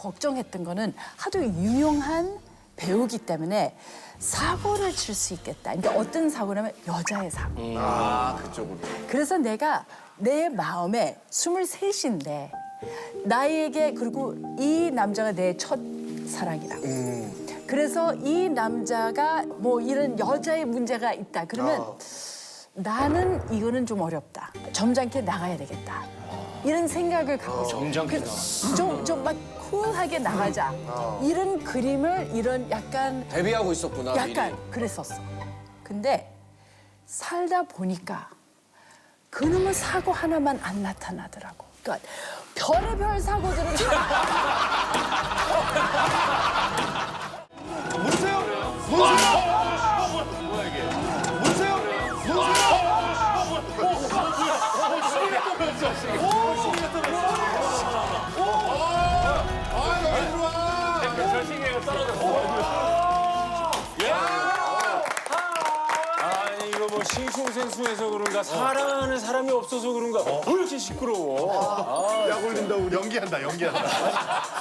걱정했던 거는 하도 유명한 배우기 때문에 사고를 칠 수 있겠다. 그러니까 어떤 사고냐면 여자의 사고. 아, 그쪽으로. 그래서 내가 내 마음에 23인데 나에게 그리고 이 남자가 내 첫 사랑이다. 그래서 이 남자가 뭐 이런 여자의 문제가 있다. 그러면 나는 이거는 좀 어렵다. 점잖게 나가야 되겠다. 이런 생각을 갖고 있어. 점잖게 좀막 쿨하게 나가자. 이런 그림을 이런 약간 데뷔하고 있었구나. 약간 미리. 그랬었어. 근데 살다 보니까 그놈의 사고 하나만 안 나타나더라고. 그러니까 별의별 사고들은 문세영! 문세영! 문세영! 문세영! 아니 이거 뭐 싱숭생숭해서 그런가 사랑하는 사람이 없어서 그런가 왜 이렇게 시끄러워? 약 올린다 우리. 연기한다 연기한다.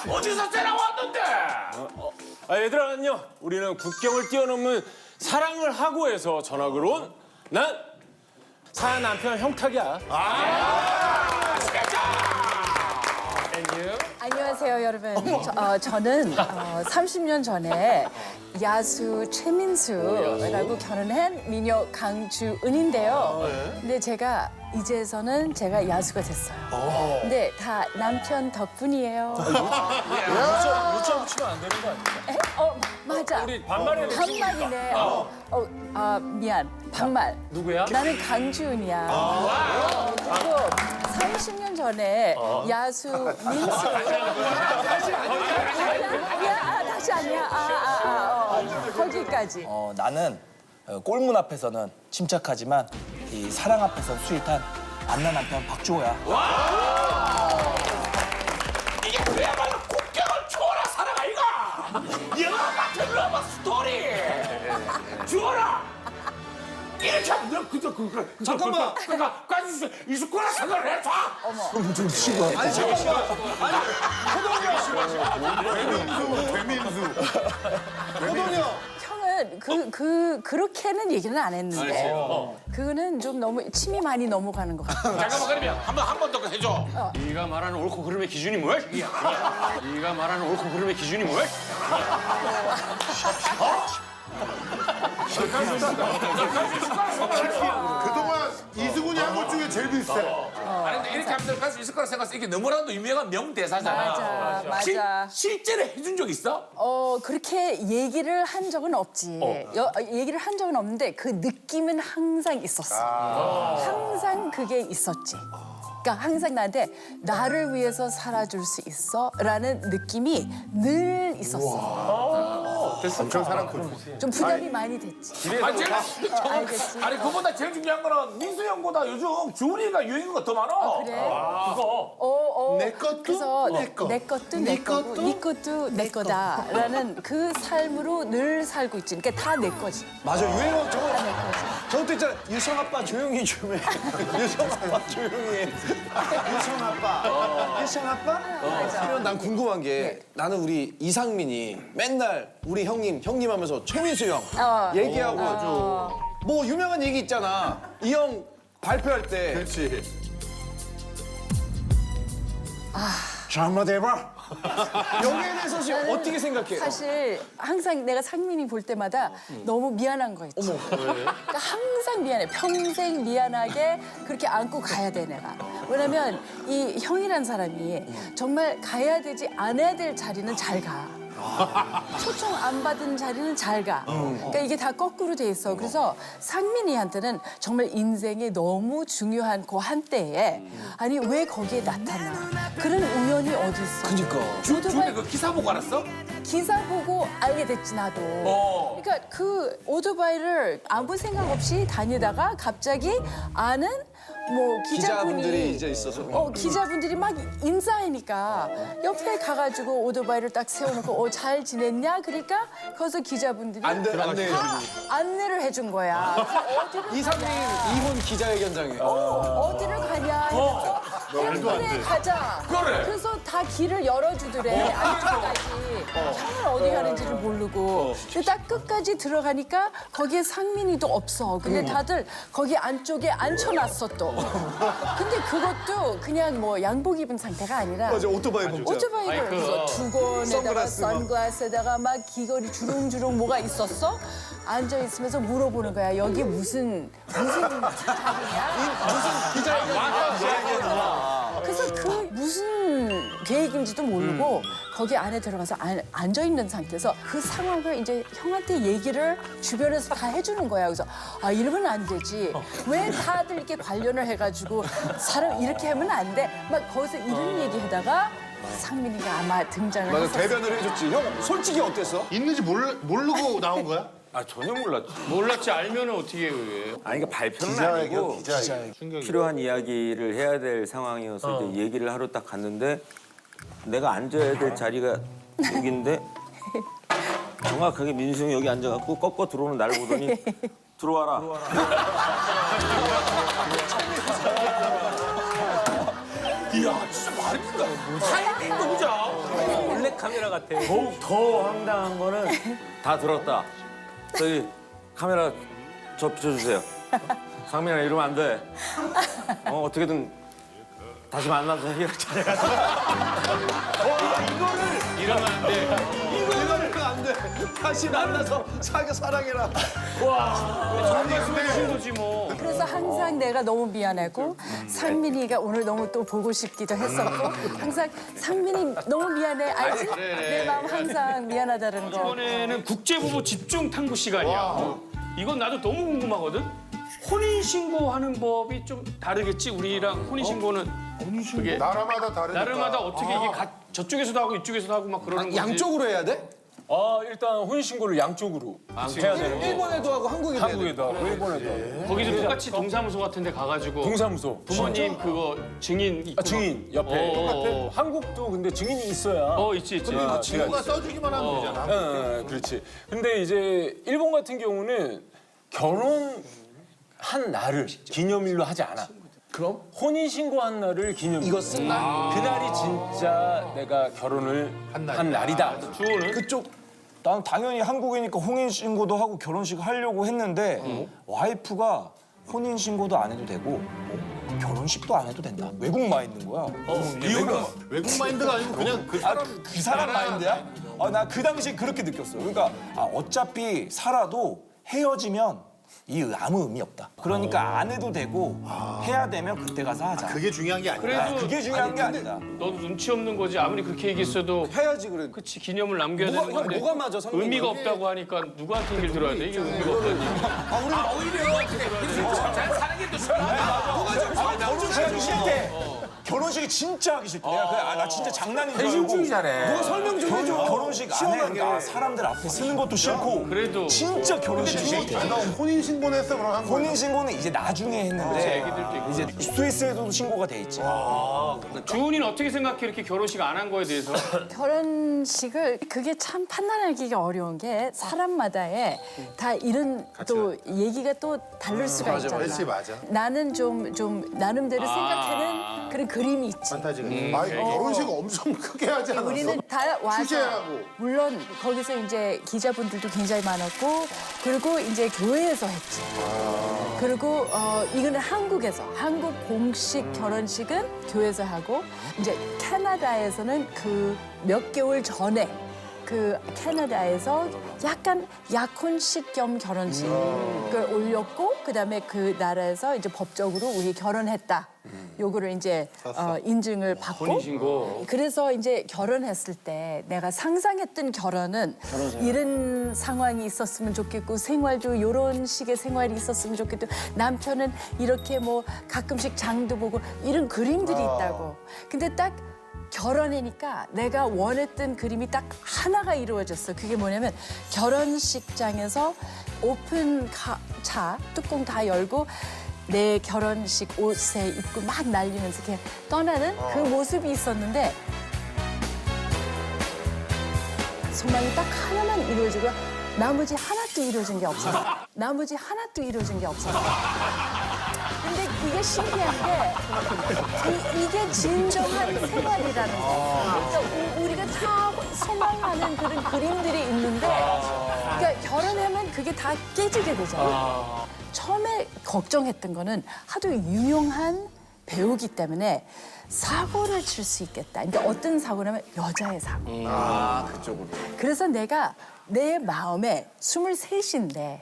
어디서 째려왔는데? 아 얘들아 안녕. 우리는 국경을 뛰어넘는 사랑을 하고 해서 전학을 온 난 사 남편 형탁이야. 안녕하세요, 여러분. 저는 30년 전에 야수 최민수라고 결혼한 미녀 강주은인데요. 근데 제가 이제서는 제가 야수가 됐어요. 근데 다 남편 덕분이에요. 유자 붙이면 안 되는 거 아니야? 맞아. 우리 반말해야 돼. 반말이네. 미안. 반말. 누구야? 나는 강주은이야. 그리고 30년 전에 야수 민수. 다시 아니야. 거기까지. 나는 꼴문 앞에서는 침착하지만 이 사랑 앞에서는 스윗한 안나 남편 박주호야. 이게 그야말로 국경을 초월한 사랑 아이가! 영화 같은 러브 스토리! 주어라! 이렇게 하면 너 잠깐만. 까지 이수구나 생각을 해줘! 배민수. 호동이 형. 형은 그렇게는 얘기는 안 했는데 그거는 좀 너무 침이 많이 넘어가는 것 같아요. 잠깐만 그러면 한 번 더 해줘. 네가 말하는 옳고 그름의 기준이 뭐야? 네가 말하는 옳고 그름의 기준이 뭐야? 그동안 이수근이 한 것 중에 제일 비슷해. 아니 근데 이렇게 하면 갈수 있을 거라 생각해서 이게 너무나도 유명한 명대사잖아. 맞아. 실제로 해준 적 있어? 그렇게 얘기를 한 적은 없지. 얘기를 한 적은 없는데 그 느낌은 항상 있었어. 항상 그게 있었지. 그러니까 항상 나한테 나를 위해서 살아줄 수 있어? 라는 느낌이 늘 있었어. 엄청 사랑 코드. 좀 부담이 많이 됐지. 아니 제가 알겠지. 아니 그보다 제일 중요한 거는 민수 형보다 요즘 주은이가 유행인 거 더 많아. 그래? 내 것도 그래서 내 거. 내 것도 네 내 거고 것도 네 것도 내 거다라는 그 삶으로 늘 살고 있지. 그러니까 다 내 거지. 맞아 유행어 저거 다 내 거지. 저것도 있잖아. 유성 아빠 조용히 좀 해. 유성 아빠 조용히 해. 유성 아빠. 유성 아빠? 그러면 난 궁금한 게 나는 우리 이상민이 맨날 우리 형님 하면서 최민수 형 얘기하고 뭐 유명한 얘기 있잖아. 이 형 발표할 때 그렇지. 자, 한번 해봐. 여기에 대해서 지금 어떻게 생각해? 사실 항상 내가 상민이 볼 때마다 너무 미안한 거 있지. 그러니까 항상 미안해. 평생 미안하게 그렇게 안고 가야 돼 내가. 왜냐면 이 형이란 사람이 정말 가야 되지 않아야 될 자리는 잘 가. 초청 안 받은 자리는 잘 가. 그러니까 이게 다 거꾸로 돼 있어. 그래서 상민이한테는 정말 인생에 너무 중요한 그 한때에 아니 왜 거기에 나타나? 그런 우연이 어디 있어? 그러니까. 주은이 그 기사 보고 알았어? 기사 보고 알게 됐지 나도. 그러니까 그 오토바이를 아무 생각 없이 다니다가 갑자기 아는 뭐 기자분이 기자분들이 이제 있어서. 기자분들이 막 인사하니까 옆에 가가지고 오토바이를 딱 세워놓고 잘 지냈냐? 그러니까 거기서 기자분들이 다 안내를 해준 거야. 어디를 이상민 이분 기자회견장에. 어디를 가냐? 해서 그래 가자. 그래. 그래서 다 길을 열어주더래 안쪽까지. 형은 어디 가는지를 모르고. 근데 딱 끝까지 들어가니까 거기에 상민이도 없어. 근데 다들 거기 안쪽에 앉혀놨어 또. 근데 그것도 그냥 뭐 양복 입은 상태가 아니라 맞아, 오토바이 범죄. 오토바이를 그래서 두건에다가 선글라스에다가 막 귀걸이 주렁주렁 뭐가 있었어? 앉아 있으면서 물어보는 거야. 여기 무슨 자리냐? 그래서 그 무슨 계획인지도 모르고 거기 안에 들어가서 앉아 있는 상태에서 그 상황을 이제 형한테 얘기를 주변에서 다 해주는 거야. 그래서 아 이러면 안 되지. 왜 다들 이렇게 관련을 해가지고 사람 이렇게 하면 안 돼. 막 거기서 이런 얘기하다가 상민이가 아마 등장을 맞아, 했었어. 대변을 해줬지. 형, 솔직히 어땠어? 있는지 모르고 나온 거야? 아 전혀 몰랐지. 몰랐지 알면은 어떻게 해. 아니 그러니까 발표는 기자회견, 아니고 기자회견. 필요한 이야기를 해야 될 상황이어서 이제 얘기를 하러 딱 갔는데 내가 앉아야 될 자리가 여기인데 정확하게 민수 형이 여기 앉아갖고 꺾어 들어오는 나를 보더니 들어와라. 이야, 진짜 말입니까? 타이밍 동작. 원래 카메라 같아. 더욱 더 황당한 거는 다 들었다. 저기 카메라 저 비춰주세요. 상민아 이러면 안 돼. 어떻게든 다시 만나서 해결하자. 이러면 안 돼. 이거는 안 돼. 다시 만나서 사랑해라. 정말 소개신 거지 뭐. 그래서 항상 내가 너무 미안하고 상민이가 오늘 너무 또 보고 싶기도 했었고 항상 상민이 너무 미안해 알지? 내 마음 항상 미안하다는 거. 이번에는 국제부부 집중 탐구 시간이야. 이건 나도 너무 궁금하거든. 혼인신고하는 법이 좀 다르겠지? 우리랑 혼인신고는 그게 나라마다 다르니까. 나라마다 어떻게 이게 저쪽에서도 하고 이쪽에서도 하고 막 그러는 거지. 양쪽으로 해야 돼? 일단 혼인신고를 양쪽으로 해야 되는 거. 일본에도 하고 한국에도 해야 돼. 한국에도 하고 일본에도 하고. 거기서 똑같이 동사무소 같은 데 가가지고 동사무소. 부모님 그거 증인 있고 증인 옆에. 한국도 근데 증인이 있어야. 있지. 친구가 써주기만 하면 되잖아. 그렇지. 근데 이제 일본 같은 경우는 결혼한 날을 기념일로 하지 않아. 그럼? 혼인신고한 날을 기념일로. 이거 쓴 날? 그날이 진짜 내가 결혼을 한 날이다. 주호는? 그쪽 난 당연히 한국이니까 혼인신고도 하고 결혼식 하려고 했는데 와이프가 혼인신고도 안 해도 되고 결혼식도 안 해도 된다. 외국만 있는 거야. 외국 마인드가 아니고 그냥 그 사람. 그 사람 마인드야? 나 그 당시에 그렇게 느꼈어. 그러니까 어차피 살아도 헤어지면 아무 의미 없다. 그러니까 안 해도 되고 해야 되면 그때 가서 하자. 그게 중요한 게 아니야. 그래도 그게 중요한 게 아니다. 너도 눈치 없는 거지. 아무리 그렇게 얘기했어도 해야지 그래. 그치 기념을 남겨야 뭐가- 되는 건데 뭐가 맞아, 성민이? 의미가 없다고 하니까 누구한테 얘기를 들어야 돼? 이게 의미가 없다는 얘기. 오히려 잘 사는 게 더 편하다. 결혼식이 싫대. 결혼식이 진짜 하기 싫대. 내가 나 진짜 장난인 줄 알고. 대중주의자네. 누가 설명 좀 해줘. 결혼식 안 해. 그러니까 사람들 앞에 쓰는 것도 싫고. 그래도 진짜 결혼식이 싫대. 너 혼인신고는 했어, 그럼 한 거야? 혼인신고는 이제 나중에 했는데 애기들도 있고. 이제 스위스에도 신고가 돼 있지. 주은이는 어떻게 생각해? 이렇게 결혼식 안 한 거에 대해서? 결혼식을 그게 참 판단하기가 어려운 게 사람마다의 다 이런 또 얘기가 또 다를 수가 있잖아. 그렇지, 맞아. 나는 좀 나름대로 생각하는 그런 그림이 있지. 판타지가. 아니, 결혼식 엄청 크게 하지 않았어? 우리는 다 와서 취재하고. 물론 거기서 이제 기자분들도 굉장히 많았고 그리고 이제 교회에서 했지. 그리고 이거는 한국 공식 결혼식은 교회에서 하고 이제 캐나다에서는 그 몇 개월 전에 그 캐나다에서 약간 약혼식 겸 결혼식을 올렸고 그다음에 그 나라에서 이제 법적으로 우리 결혼했다. 요거를 이제 인증을 받고 혼인신고. 그래서 이제 결혼했을 때 내가 상상했던 결혼은 이런 상황이 있었으면 좋겠고 생활도 이런 식의 생활이 있었으면 좋겠고 남편은 이렇게 뭐 가끔씩 장도 보고 이런 그림들이 있다고. 근데 딱 결혼하니까 내가 원했던 그림이 딱 하나가 이루어졌어. 그게 뭐냐면 결혼식장에서 오픈 차 뚜껑 다 열고 내 결혼식 옷에 입고 막 날리면서 이렇게 떠나는 그 모습이 있었는데 소망이 딱 하나만 이루어지고 나머지 하나도 이루어진 게 없었어. 나머지 하나도 이루어진 게 없었어. 근데 이게 신기한 게 이게 진정한 생활이라는 거예요. 그러니까 우리가 다 소망하는 그런 그림들이 있는데 그러니까 결혼하면 그게 다 깨지게 되잖아요. 처음에 걱정했던 거는 하도 유명한 배우기 때문에 사고를 칠 수 있겠다. 그러니까 어떤 사고냐면 여자의 사고. 아, 그쪽으로. 그래서 내가 내 마음에 23인데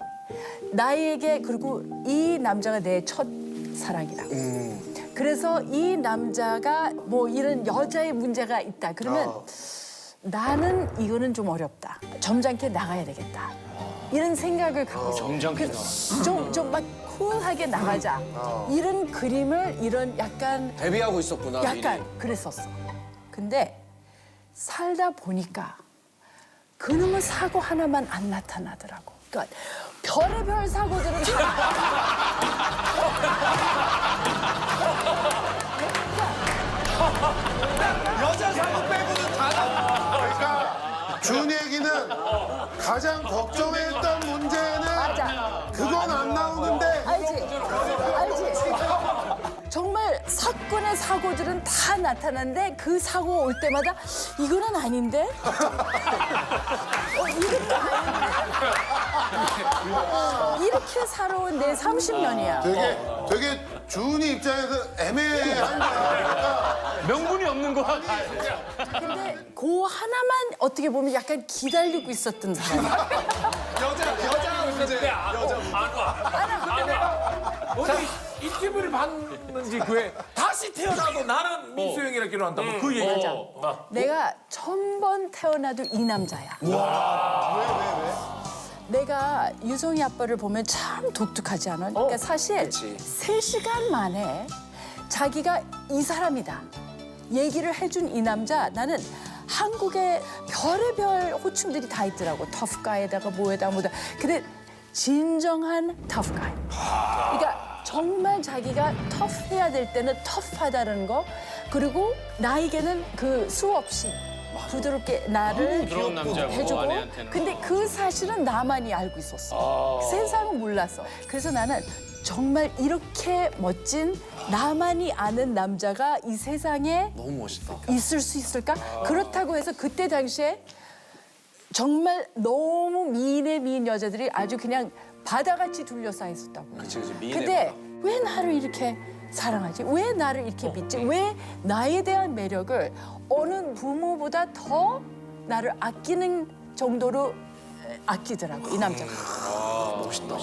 나에게 그리고 이 남자가 내 첫 사랑이다. 그래서 이 남자가 뭐 이런 여자의 문제가 있다. 그러면 나는 이거는 좀 어렵다. 점잖게 나가야 되겠다. 이런 생각을 갖고 있어. 점잖게 좀막 쿨하게 나가자. 이런 그림을 이런 약간 데뷔하고 있었구나. 약간 미리. 그랬었어. 근데 살다 보니까 그놈의 사고 하나만 안 나타나더라고. 그러니까 별의별 사고들은 다. 여자 사고 빼고는 다 나. 그러니까 준혁이는 가장 걱정했던 문제는 맞아. 그건 안 나오는데 알지? 정말 사건의 사고들은 다 나타나는데 그 사고 올 때마다 이거는 아닌데? 이것도 아닌데? 이렇게 살아온 내 30년이야. 되게 준이 입장에서 애매한 거야. 명분이 없는 거. 근데 그 하나만 어떻게 보면 약간 기다리고 있었던 사람이야. 여자가 문제. 어디 인터뷰를 봤는지 그에 다시 태어나도 나는 민수 형이라 결혼한다고 그 얘기. 내가 1000번 태어나도 이 남자야. 내가 유성이 아빠를 보면 참 독특하지 않아? 그러니까 사실 3시간 만에 자기가 이 사람이다 얘기를 해준 이 남자 나는 한국에 별의별 호칭들이 다 있더라고. 터프가에다가 뭐에다 뭐다. 근데 진정한 터프가이. 그러니까 정말 자기가 터프해야 될 때는 터프하다는 거. 그리고 나에게는 그 수없이 부드럽게 나를 부드러운 남자고, 해주고. 아내한테는. 근데 그 사실은 나만이 알고 있었어. 세상은 몰랐어. 그래서 나는 정말 이렇게 멋진 나만이 아는 남자가 이 세상에 너무 멋있다. 있을 수 있을까? 그렇다고 해서 그때 당시에 정말 너무 미인의 미인 여자들이 아주 그냥 바다같이 둘러싸여 있었다고. 그치, 미인의 근데 왜 나를 이렇게 사랑하지? 왜 나를 이렇게 믿지? 왜 나에 대한 매력을 어느 부모보다 더 나를 아끼는 정도로 아끼더라고, 이 남자가. 멋있다.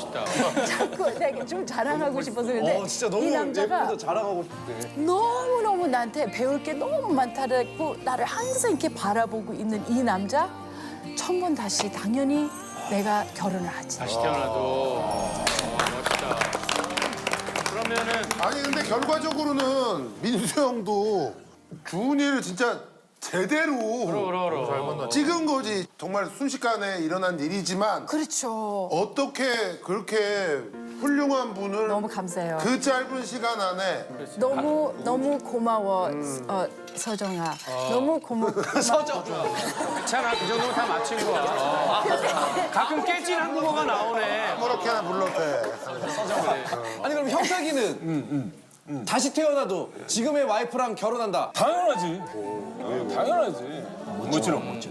자꾸 내가 좀 자랑하고 싶어서 그런데 진짜 너무 이 남자가 예쁘다. 자랑하고 싶대. 너무너무 나한테 배울 게 너무 많다고 나를 항상 이렇게 바라보고 있는 이 남자 1000번 다시 당연히 내가 결혼을 하지. 다시 태어나도 멋있다. 그러면은 아니 근데 결과적으로는 민수 형도 준이를 진짜 제대로 그럼. 찍은 거지. 정말 순식간에 일어난 일이지만 그렇죠. 어떻게 그렇게 훌륭한 분을 너무 감사해요. 그 짧은 시간 안에 너무 고마워, 서정아. 너무 고마워. 괜찮아. 그 정도면 다 맞춘 거야. 가끔 깨진 한국어가 나오네. 아무렇게나 불러도 돼. 아니 그럼 형탁이는 다시 태어나도 지금의 와이프랑 결혼한다. 당연하지. 당연하지. 모처럼.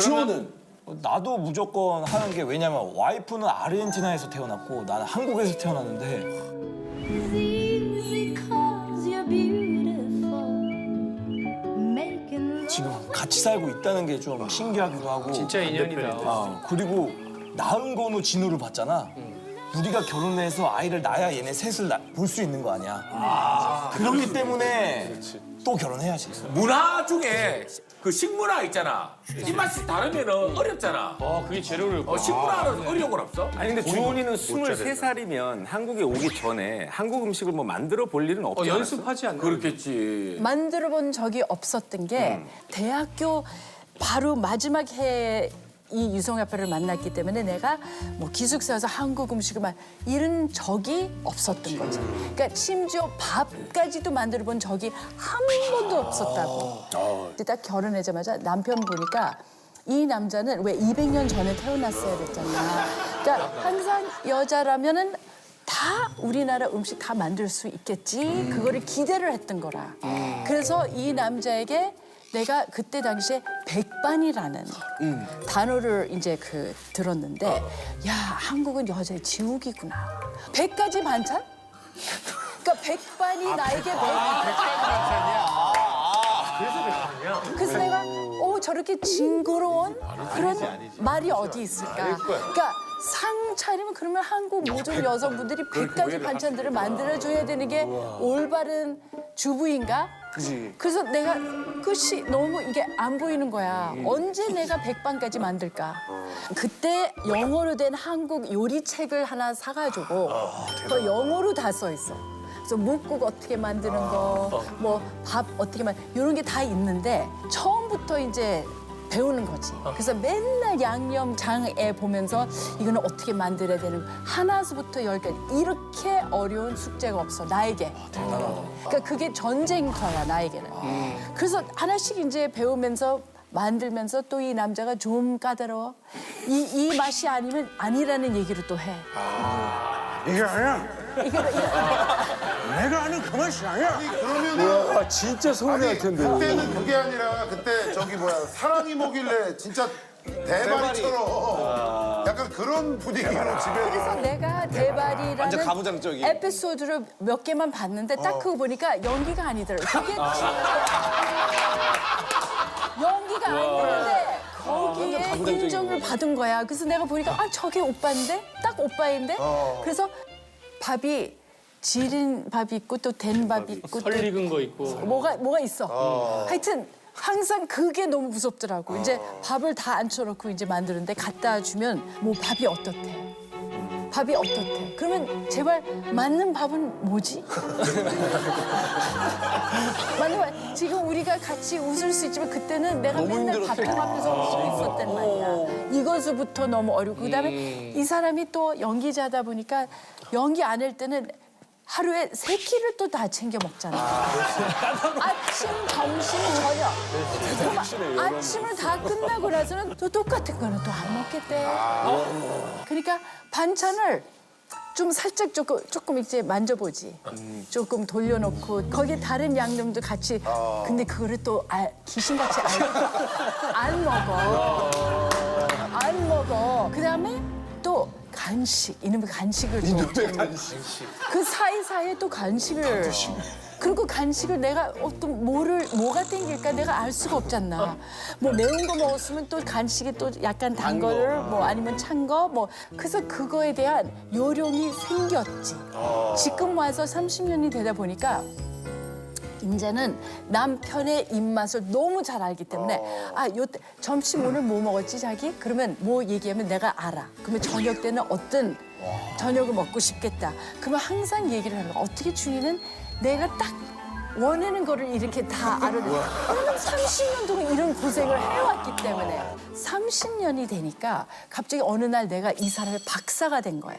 주호는 나도 무조건 하는 게 왜냐면 와이프는 아르헨티나에서 태어났고 나는 한국에서 태어났는데 지금 같이 살고 있다는 게 좀 신기하기도 하고 진짜 인연이다. 그리고 낳은 건우 진우를 봤잖아. 우리가 결혼해서 아이를 낳아야 얘네 셋을 볼 수 있는 거 아니야. 그렇기 때문에 또 결혼해야지. 문화 중에 그 식문화 있잖아. 입맛이 다르면은 어렵잖아. 그게 제일 어렵고. 식문화는 어려운 건 없어? 아니 근데 주원이는 23살이면 한국에 오기 전에 한국 음식을 뭐 만들어 볼 일은 없지 않았어? 연습하지 않나? 그렇겠지. 만들어 본 적이 없었던 게 대학교 바로 마지막 해에 이 유성이 아빠를 만났기 때문에 내가 뭐 기숙사에서 한국 음식을 이런 적이 없었던 거지. 그러니까 심지어 밥까지도 만들어 본 적이 한 번도 없었다고. 근데 딱 결혼하자마자 남편 보니까 이 남자는 왜 200년 전에 태어났어야 됐잖아. 그러니까 항상 여자라면은 다 다 우리나라 음식 다 만들 수 있겠지. 그거를 기대를 했던 거라. 그래서 이 남자에게 내가 그때 당시에 백반이라는 단어를 이제 들었는데 야 한국은 여자의 지옥이구나. 100가지 반찬? 그러니까 백반이 나에게 그래서 내가 저렇게 징그러운 그런 말이 어디 있을까? 그러니까 상 차리면 그러면 한국 모든 여성분들이 100가지 반찬들을 만들어줘야 되는 게 올바른 주부인가? 그래서 내가 끝이 너무 이게 안 보이는 거야. 언제 내가 100반까지 만들까? 그때 영어로 된 한국 요리책을 하나 사가지고 그 영어로 다 써 있어. 그래서 묵국 어떻게 만드는 거, 뭐 밥 어떻게 이런 게 다 있는데 처음부터 이제 배우는 거지. 그래서 맨날 양념장에 보면서 이거는 어떻게 만들어야 되는 하나서부터 열까지 이렇게 어려운 숙제가 없어 나에게. 그러니까 그게 전쟁터야 나에게는. 그래서 하나씩 이제 배우면서 만들면서 또 이 남자가 좀 까다로워. 이 맛이 아니면 아니라는 얘기를 또 해. 이게 아니야. 내가 아는 그 맛이 아니야. 그러면은 진짜 서운할 텐데. 그때는 그게 아니라 그때 사랑이 뭐길래 진짜 대바리처럼 약간 그런 분위기로 집에. 그래서 내가 완전 대발이라는 가부장적인. 에피소드를 몇 개만 봤는데 딱 그거 보니까 연기가 아니더라고. 그게 연기가 아니는데 거기에 인정을 받은 거야. 그래서 내가 보니까 저게 오빠인데? 딱 오빠인데? 그래서 밥이 지린 밥이 있고 또 된 밥이 있고 또 설 익은 거 있고. 뭐가 있어. 하여튼 항상 그게 너무 무섭더라고. 이제 밥을 다 앉혀놓고 이제 만드는데 갖다 주면 뭐 밥이 어떻대. 밥이 어떻대. 그러면 제발 맞는 밥은 뭐지? 맞는 밥. 지금 우리가 같이 웃을 수 있지만 그때는 내가 맨날 밥통 앞에서 웃고 있었단 말이야. 이것부터 너무 어렵고 그다음에 이 사람이 또 연기자다 보니까 연기 안 할 때는 하루에 3끼를 또 다 챙겨 먹잖아. 아침, 점심, 저녁. 그럼 아침을 다 끝나고 나서는 또 똑같은 거는 또 안 먹겠대. 그러니까 반찬을 좀 살짝 조금 이제 만져보지. 조금 돌려놓고 거기에 다른 양념도 같이. 근데 그거를 또 귀신같이 안 먹어. 안 먹어. 그다음에 또 간식, 이놈의 간식을 또. 그 사이사이에 또 간식을. 그리고 간식을 내가 뭐가 땡길까 내가 알 수가 없잖아. 뭐 매운 거 먹었으면 또 간식이 또 약간 단 거를 뭐 아니면 찬 거 뭐. 그래서 그거에 대한 요령이 생겼지. 지금 와서 30년이 되다 보니까 이제는 남편의 입맛을 너무 잘 알기 때문에 요때 점심 오늘 뭐 먹었지 자기? 그러면 뭐 얘기하면 내가 알아. 그러면 저녁 때는 어떤 저녁을 먹고 싶겠다. 그러면 항상 얘기를 하는 거야. 어떻게 중이는 내가 딱 원하는 거를 이렇게 다 알아내. 왜냐면 30년 동안 이런 고생을 해왔기 때문에 30년이 되니까 갑자기 어느 날 내가 이 사람의 박사가 된 거야.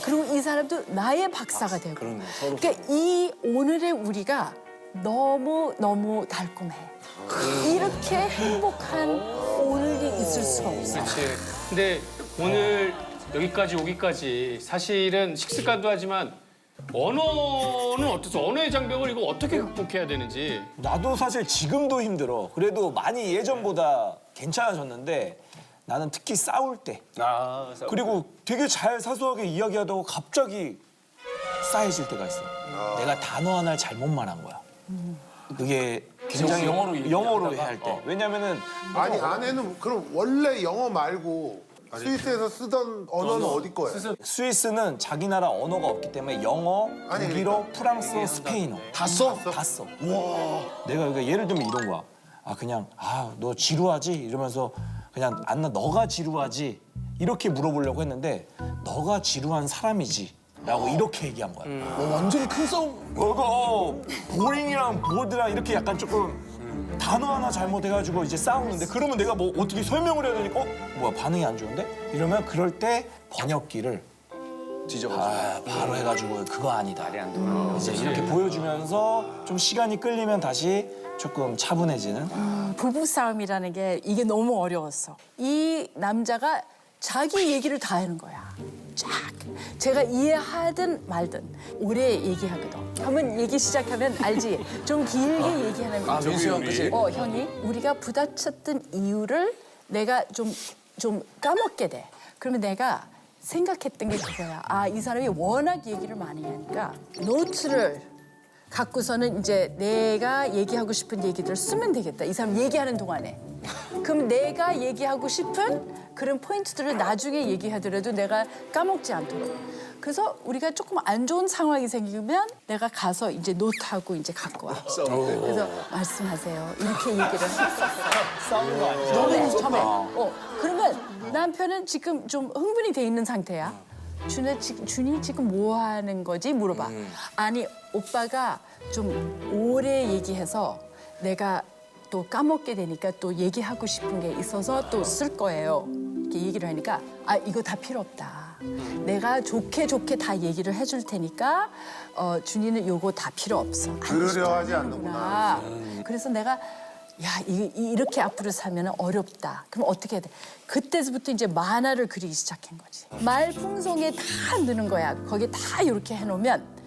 그리고 이 사람도 나의 박사가 되고. 그러니까 이 오늘의 우리가 너무 달콤해. 이렇게 행복한 오늘이 있을 수가 없어. 그렇지. 근데 오늘 여기까지 오기까지 사실은 식습관도 하지만 언어는 어땠어? 언어의 장벽을 이거 어떻게 극복해야 되는지. 나도 사실 지금도 힘들어. 그래도 많이 예전보다 괜찮아졌는데 나는 특히 싸울 때. 그리고 되게 잘 사소하게 이야기하다가 갑자기 싸해질 때가 있어. 내가 단어 하나를 잘못 말한 거야. 그게 굉장히 영어로 할 때. 왜냐면은 아니 아내는 그럼 원래 영어 말고 스위스에서 쓰던 언어는 어디 거예요? 스위스는 자기 나라 언어가 없기 때문에 영어, 아니, 독일어, 프랑스어, 스페인어 다 써? 다 써. 내가 그러니까 예를 들면 이런 거야. 그냥 너 지루하지? 이러면서 그냥 안나 너가 지루하지? 이렇게 물어보려고 했는데 너가 지루한 사람이지. 라고 이렇게 얘기한 거야. 완전히 큰 싸움. 보링이랑 보드랑 이렇게 약간 조금 단어 하나 잘못해가지고 이제 싸우는데 그러면 내가 뭐 어떻게 설명을 해야 되니까 뭐야 반응이 안 좋은데? 이러면 그럴 때 번역기를 바로 해가지고 그거 아니다. 이제 이렇게 보여주면서 좀 시간이 끌리면 다시 조금 차분해지는. 부부싸움이라는 게 이게 너무 어려웠어. 이 남자가 자기 얘기를 다 하는 거야. 쫙 제가 이해하든 말든 오래 얘기하거든. 한번 얘기 시작하면 알지? 좀 길게 얘기하는 거. 민수 형 그치? 형이 우리가 부딪혔던 이유를 내가 좀 까먹게 돼. 그러면 내가 생각했던 게 그거야. 아, 이 사람이 워낙 얘기를 많이 하니까 노트를 갖고서는 이제 내가 얘기하고 싶은 얘기들을 쓰면 되겠다. 이 사람 얘기하는 동안에. 그럼 내가 얘기하고 싶은 그런 포인트들을 나중에 얘기하더라도 내가 까먹지 않도록. 그래서 우리가 조금 안 좋은 상황이 생기면 내가 가서 이제 노트하고 이제 갖고 와. 그래서 말씀하세요. 이렇게 얘기를 했었어. 싸우는 거 아니죠? 처음에. 그러면 남편은 지금 좀 흥분이 돼 있는 상태야. 준이 지금 뭐 하는 거지? 물어봐. 아니, 오빠가 좀 오래 얘기해서 내가 또 까먹게 되니까 또 얘기하고 싶은 게 있어서 또 쓸 거예요. 이렇게 얘기를 하니까 아, 이거 다 필요 없다. 내가 좋게 다 얘기를 해줄 테니까 준이는 요거 다 필요 없어. 들으려 하지 않는구나. 그래서 내가 야, 이렇게 앞으로 살면 어렵다. 그럼 어떻게 해야 돼? 그때부터 이제 만화를 그리기 시작한 거지. 말풍송에 다 넣는 거야. 거기에 다 이렇게 해놓으면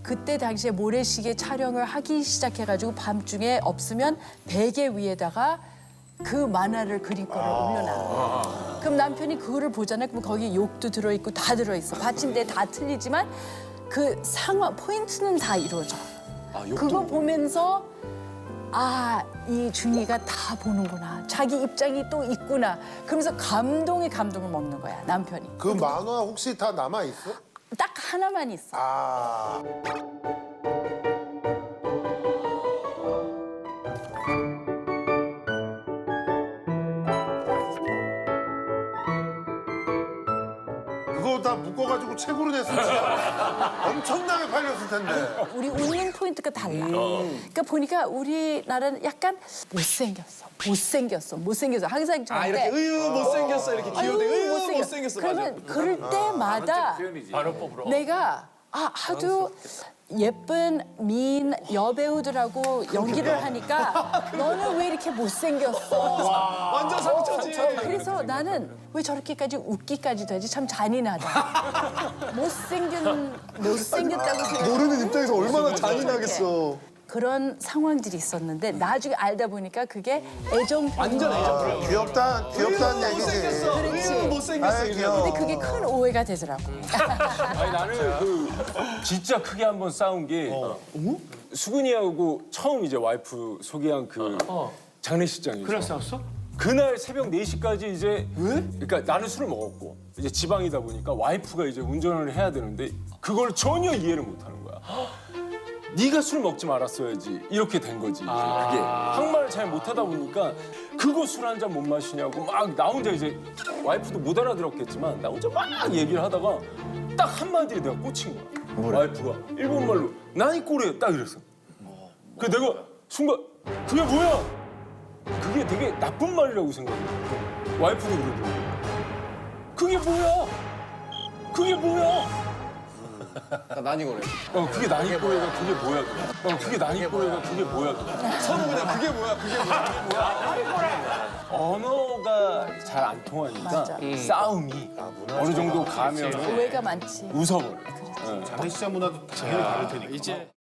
그때 당시에 모래시계 촬영을 하기 시작해가지고 밤중에 없으면 베개 위에다가 그 만화를 그린 거를 올려놔. 그럼 남편이 그거를 보잖아요. 그럼 거기 욕도 들어있고 다 들어있어. 받침대 다 틀리지만 그 상황, 포인트는 다 이루어져. 그거 보면서 아, 이 준이가 다 보는구나. 자기 입장이 또 있구나. 그러면서 감동에 감동을 먹는 거야, 남편이. 그 만화 혹시 다 남아 있어? 딱 하나만 있어. 아. 그거 다 묶어가지고 책으로 냈으면 진짜 엄청나게 팔렸을 텐데. 우리 웃는 포인트가 달라. 그러니까 보니까 우리나라는 약간 못생겼어. 항상 저한테 아 이렇게 못생겼어 이렇게 귀여운데 못생겼어. 그러면 그럴 때마다 내가 하도 예쁜 미인 여배우들하고 연기를 하니까 너는 왜 이렇게 못생겼어? 완전 상처지. 그래서 나는 왜 저렇게까지 웃기까지도 하지? 참 잔인하다. 못생겼다고 생각. 모르는 입장에서 얼마나 잔인하겠어. 그런 상황들이 있었는데 나중에 알다 보니까 그게 애정 완전 애정. 귀엽다는 얘기지. 그렇지. 못생겼어. 아이, 귀여워. 근데 그게 큰 오해가 되더라고. 아니 나는 그 진짜 크게 한번 싸운 게 수근이하고 처음 이제 와이프 소개한 그 장례식장이죠. 그날 싸웠어? 그날 새벽 4시까지 이제 그러니까 나는 술을 먹었고 이제 지방이다 보니까 와이프가 이제 운전을 해야 되는데 그걸 전혀 이해를 못 하는 거야. 네가 술 먹지 말았어야지 이렇게 된 거지. 그게 한말을 잘 못하다 보니까 그거 술 한 잔 못 마시냐고 막 나 혼자 이제 와이프도 못 알아들었겠지만 나 혼자 막 얘기를 하다가 딱 한마디에 내가 꽂힌 거야. 와이프가 일본말로 나니 꼬레 딱 이랬어. 그래서 내가 순간 그게 뭐야? 그게 되게 나쁜 말이라고 생각해. 와이프도 그러더라고. 그게 뭐야? 그게 뭐야? 난이 거래. 그게 나니 꼬레가 그게 뭐야? 그게 나니 꼬레가 그게 뭐야? 서로 그냥 그게 뭐야. 언어가 잘 안 통하니까 싸움이 어느 정도 가면 오해가 많지. 웃어버려. 장례식장 문화도 당연히 다를 테니까.